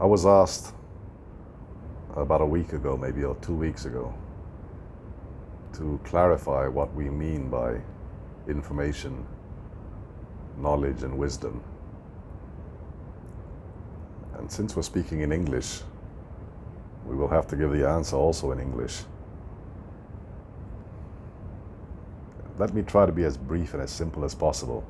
I was asked about a week ago, maybe, or 2 weeks ago, to clarify what we mean by information, knowledge, and wisdom. And since we're speaking in English, we will have to give the answer also in English. Let me try to be as brief and as simple as possible.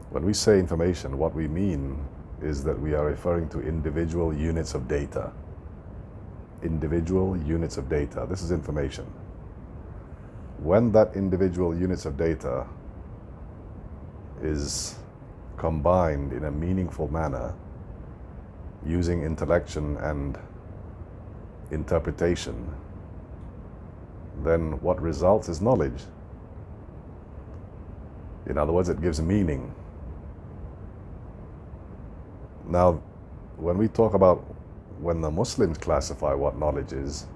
When we say information, what we mean is that we are referring to individual units of data. Individual units of data. This is information. When that individual units of data is combined in a meaningful manner using intellection and interpretation, then what results is knowledge. In other words, it gives meaning. Now, when we talk about when the Muslims classify what knowledge is,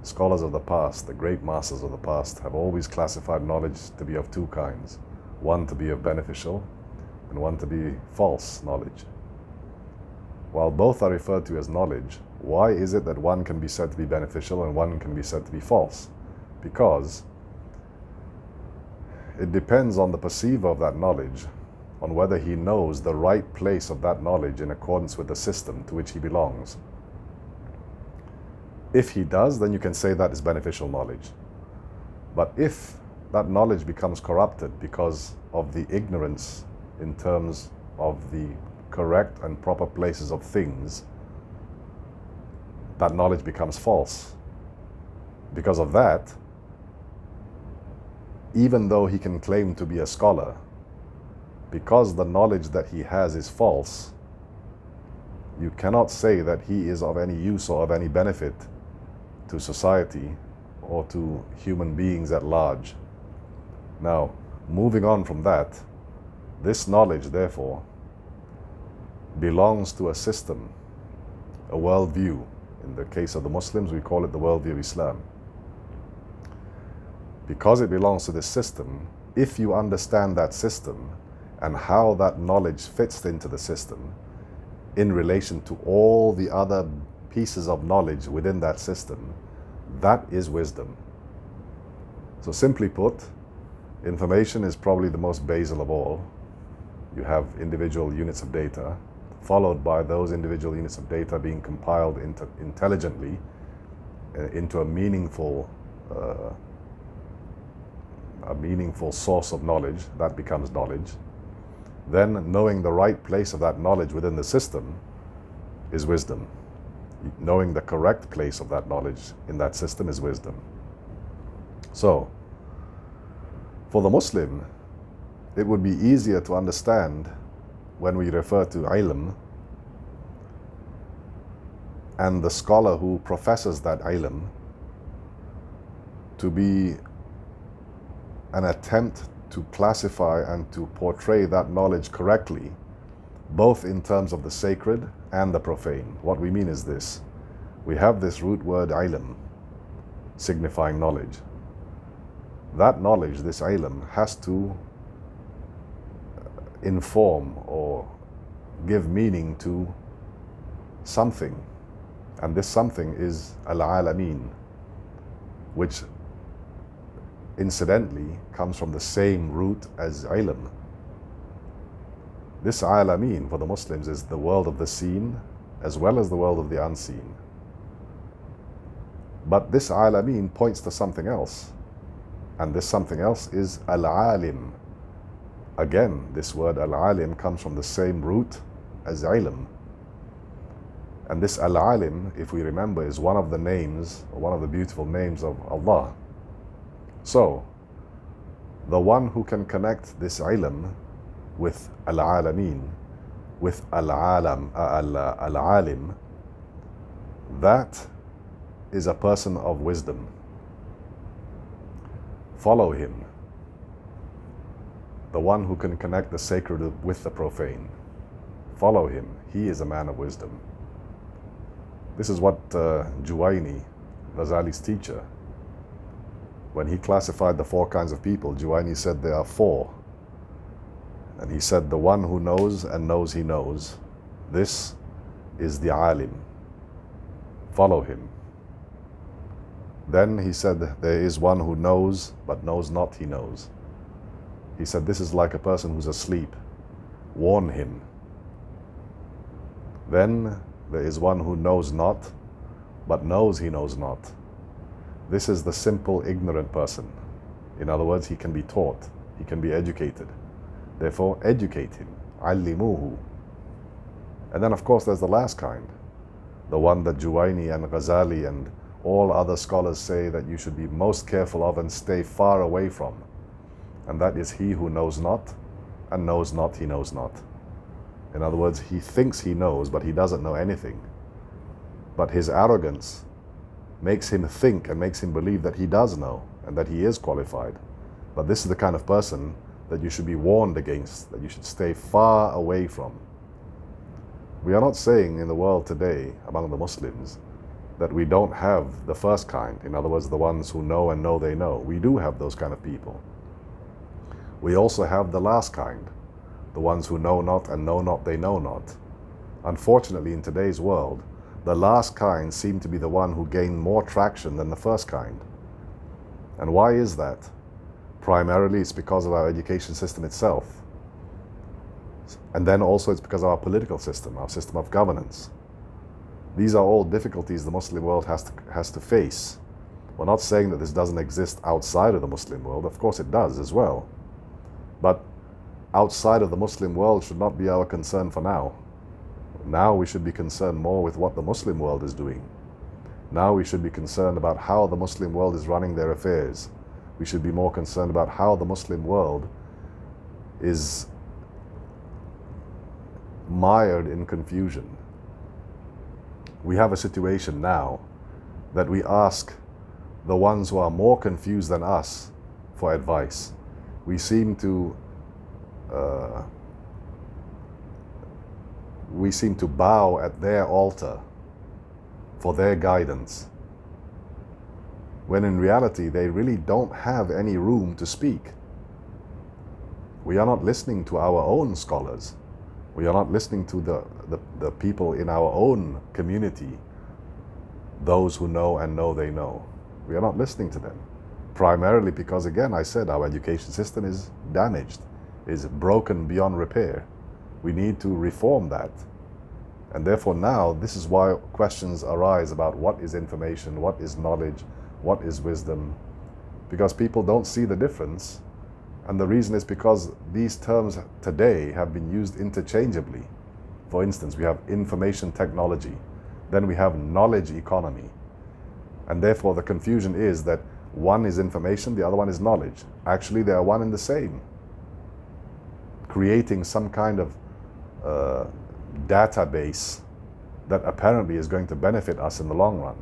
scholars of the past, the great masters of the past, have always classified knowledge to be of two kinds. One to be of beneficial and one to be false knowledge. While both are referred to as knowledge, why is it that one can be said to be beneficial and one can be said to be false? Because it depends on the perceiver of that knowledge, on whether he knows the right place of that knowledge in accordance with the system to which he belongs. If he does, then you can say that is beneficial knowledge. But if that knowledge becomes corrupted because of the ignorance in terms of the correct and proper places of things, that knowledge becomes false. Because of that, even though he can claim to be a scholar, because the knowledge that he has is false, you cannot say that he is of any use or of any benefit to society or to human beings at large. Now, moving on from that, this knowledge, therefore, belongs to a system, a worldview. In the case of the Muslims, we call it the worldview of Islam. Because it belongs to this system, if you understand that system and how that knowledge fits into the system in relation to all the other pieces of knowledge within that system, that is wisdom. So simply put, information is probably the most basal of all. You have individual units of data, followed by those individual units of data being compiled intelligently into a meaningful source of knowledge. That becomes knowledge. Then knowing the right place of that knowledge within the system is wisdom. Knowing the correct place of that knowledge in that system is wisdom. So, for the Muslim, it would be easier to understand when we refer to ilm and the scholar who professes that ilm to be an attempt to classify and to portray that knowledge correctly, both in terms of the sacred and the profane. What we mean is this. We have this root word ilm, signifying knowledge. That knowledge, this ilm, has to inform or give meaning to something. And this something is al-alamin, which incidentally comes from the same root as ilm. This alamin for the Muslims is the world of the seen as well as the world of the unseen. But this alamin points to something else, and this something else is al-alim. Again, this word al-alim comes from the same root as ilm. And this al-alim, if we remember, is one of the names, or one of the beautiful names of Allah. So, the one who can connect this ilm with al-alamin, with al-alim, that is a person of wisdom. Follow him. The one who can connect the sacred with the profane. Follow him. He is a man of wisdom. This is what Juwayni, Ghazali's teacher, when he classified the four kinds of people, Juwayni said there are four. And he said the one who knows and knows he knows, this is the alim. Follow him. Then he said, there is one who knows, but knows not he knows. He said, this is like a person who's asleep. Warn him. Then there is one who knows not, but knows he knows not. This is the simple, ignorant person. In other words, he can be taught, he can be educated. Therefore, educate him. Allimuhu. And then, of course, there's the last kind, the one that Juwayni and Ghazali and all other scholars say that you should be most careful of and stay far away from. And that is he who knows not, and knows not he knows not. In other words, he thinks he knows, but he doesn't know anything. But his arrogance makes him think and makes him believe that he does know and that he is qualified. But this is the kind of person that you should be warned against, that you should stay far away from. We are not saying in the world today, among the Muslims, that we don't have the first kind. In other words, the ones who know and know they know. We do have those kind of people. We also have the last kind, the ones who know not and know not they know not. Unfortunately, in today's world, the last kind seem to be the one who gain more traction than the first kind. And why is that? Primarily, it's because of our education system itself. And then also it's because of our political system, our system of governance. These are all difficulties the Muslim world has to face. We're not saying that this doesn't exist outside of the Muslim world. Of course it does as well. But outside of the Muslim world should not be our concern for now. Now we should be concerned more with what the Muslim world is doing. Now we should be concerned about how the Muslim world is running their affairs. We should be more concerned about how the Muslim world is mired in confusion. We have a situation now that we ask the ones who are more confused than us for advice. We seem to bow at their altar for their guidance, when in reality they really don't have any room to speak. We are not listening to our own scholars. We are not listening to the people in our own community, those who know and know they know. We are not listening to them. Primarily because, again, I said our education system is damaged, is broken beyond repair. We need to reform that. And therefore now, this is why questions arise about what is information, what is knowledge, what is wisdom, because people don't see the difference. And the reason is because these terms today have been used interchangeably. For instance, we have information technology, then we have knowledge economy. And therefore the confusion is that one is information, the other one is knowledge. Actually, they are one and the same, creating some kind of database that apparently is going to benefit us in the long run.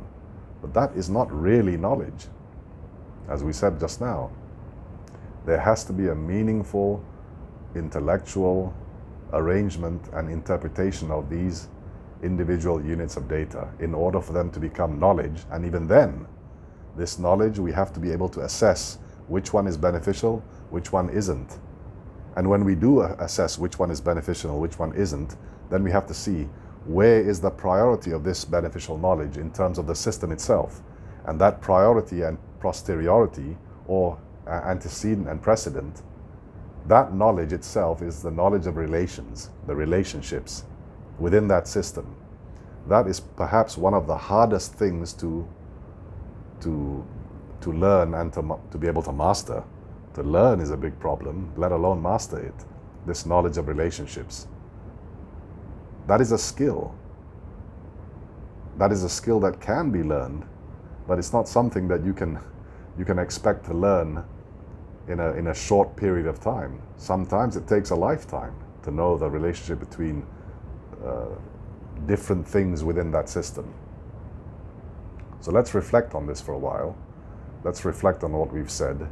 But that is not really knowledge. As we said just now, there has to be a meaningful intellectual arrangement and interpretation of these individual units of data in order for them to become knowledge. And even then, this knowledge, we have to be able to assess which one is beneficial, which one isn't. And when we do assess which one is beneficial, which one isn't, then we have to see where is the priority of this beneficial knowledge in terms of the system itself. And that priority and posteriority, or antecedent and precedent, that knowledge itself is the knowledge of relations, the relationships within that system. That is perhaps one of the hardest things to learn and to be able to master. To learn is a big problem, let alone master it, this knowledge of relationships. That is a skill. That is a skill that can be learned, but it's not something that you can expect to learn in a short period of time. Sometimes it takes a lifetime to know the relationship between different things within that system. So let's reflect on this for a while. Let's reflect on what we've said,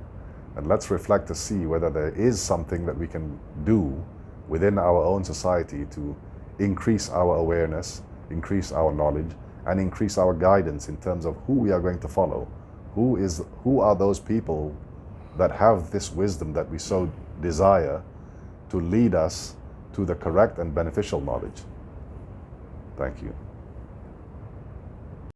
and let's reflect to see whether there is something that we can do within our own society to increase our awareness, increase our knowledge, and increase our guidance in terms of who we are going to follow. Who are those people that have this wisdom that we so desire to lead us to the correct and beneficial knowledge? Thank you.